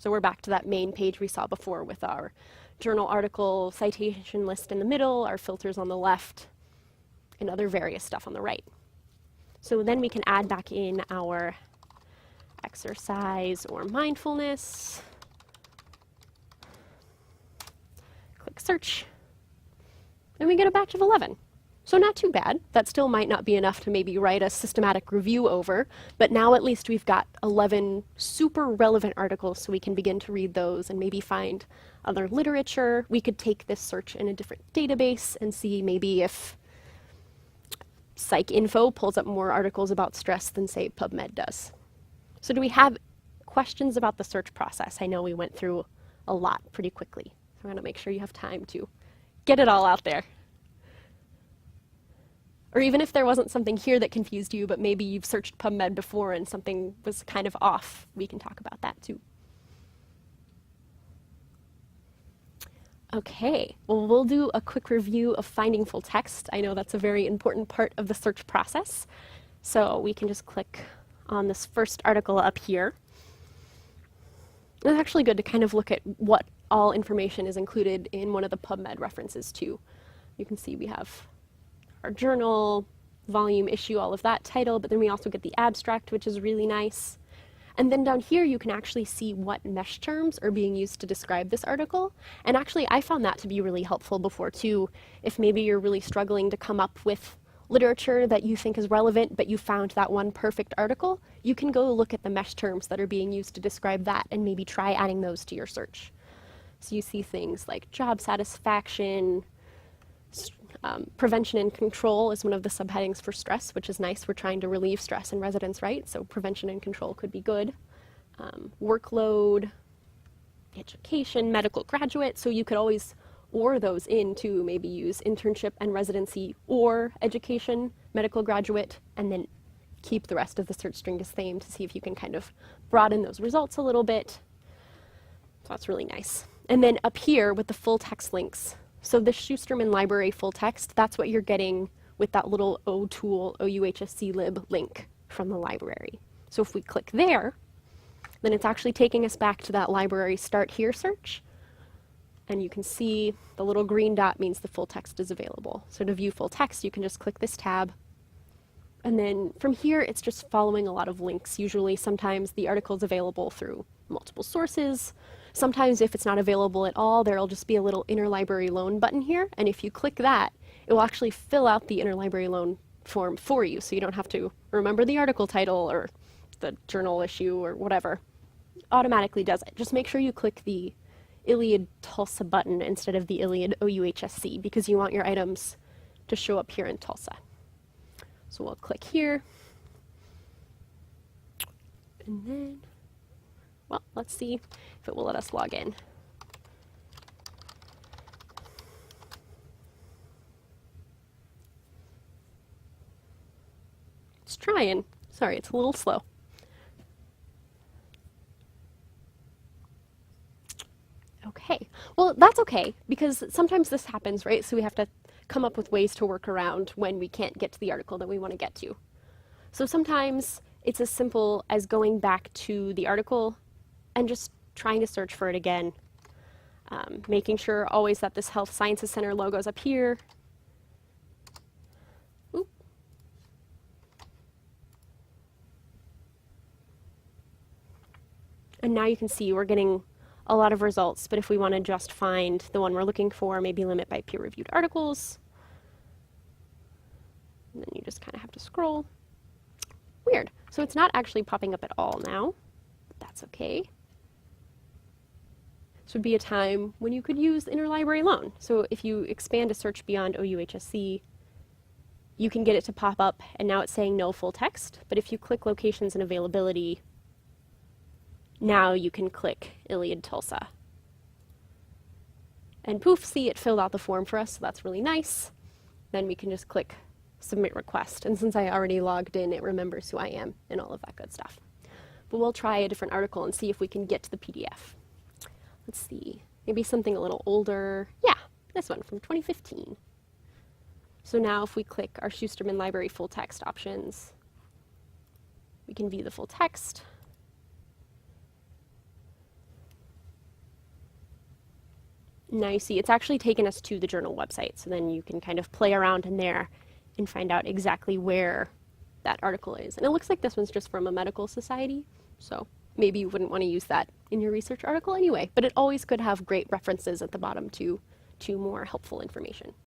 So we're back to that main page we saw before with our journal article citation list in the middle, our filters on the left, and other various stuff on the right. So then we can add back in our exercise or mindfulness. Click search, and we get a batch of 11. So not too bad. That still might not be enough to maybe write a systematic review over, but now at least we've got 11 super relevant articles so we can begin to read those and maybe find other literature. We could take this search in a different database and see maybe if PsycInfo pulls up more articles about stress than, say, PubMed does. So do we have questions about the search process? I know we went through a lot pretty quickly. So I want to make sure you have time to get it all out there. Or even if there wasn't something here that confused you, but maybe you've searched PubMed before and something was kind of off, we can talk about that too. Okay, well, we'll do a quick review of finding full text. I know that's a very important part of the search process. So we can just click on this first article up here. It's actually good to kind of look at what all information is included in one of the PubMed references too. You can see we have our journal, volume, issue, all of that, title, but then we also get the abstract, which is really nice. And then down here you can actually see what mesh terms are being used to describe this article. And actually I found that to be really helpful before too. If maybe you're really struggling to come up with literature that you think is relevant, but you found that one perfect article, you can go look at the mesh terms that are being used to describe that and maybe try adding those to your search. So you see things like job satisfaction, prevention and control is one of the subheadings for stress, which is nice. We're trying to relieve stress in residents, right? So prevention and control could be good. Workload, education, medical graduate. So you could always OR those in to maybe use internship and residency or education, medical graduate, and then keep the rest of the search string the same to see if you can kind of broaden those results a little bit. So that's really nice. And then up here with the full text links. So the Schusterman Library full text, that's what you're getting with that little OTool OUHSC lib link from the library. So if we click there, then it's actually taking us back to that library start here search. And you can see the little green dot means the full text is available. So to view full text, you can just click this tab. And then from here, it's just following a lot of links. Usually, sometimes the article is available through multiple sources. Sometimes if it's not available at all, there'll just be a little interlibrary loan button here. And if you click that, it will actually fill out the interlibrary loan form for you. So you don't have to remember the article title or the journal issue or whatever. It automatically does it. Just make sure you click the OU-Tulsa button instead of the OU-HSC because you want your items to show up here in Tulsa. So we'll click here. And then, well, let's see if it will let us log in. It's trying. Sorry, it's a little slow. Okay, well, that's okay, because sometimes this happens, right? So we have to come up with ways to work around when we can't get to the article that we want to get to. So sometimes it's as simple as going back to the article and just trying to search for it again, making sure always that this Health Sciences Center logo is up here. Oop. And now you can see we're getting a lot of results, but if we want to just find the one we're looking for, maybe limit by peer-reviewed articles, and then you just kind of have to scroll. Weird. So it's not actually popping up at all now, but that's okay. This would be a time when you could use interlibrary loan. So if you expand a search beyond OU-HSC, you can get it to pop up, and now it's saying no full text, but if you click locations and availability, now you can click Iliad-Tulsa. And poof, see, it filled out the form for us, so that's really nice. Then we can just click Submit Request. And since I already logged in, it remembers who I am and all of that good stuff. But we'll try a different article and see if we can get to the PDF. Let's see, maybe something a little older. Yeah, this one from 2015. So now if we click our Schusterman Library full text options, we can view the full text. Now you see it's actually taken us to the journal website, so then you can kind of play around in there and find out exactly where that article is. And it looks like this one's just from a medical society, so maybe you wouldn't want to use that in your research article anyway, but it always could have great references at the bottom to more helpful information.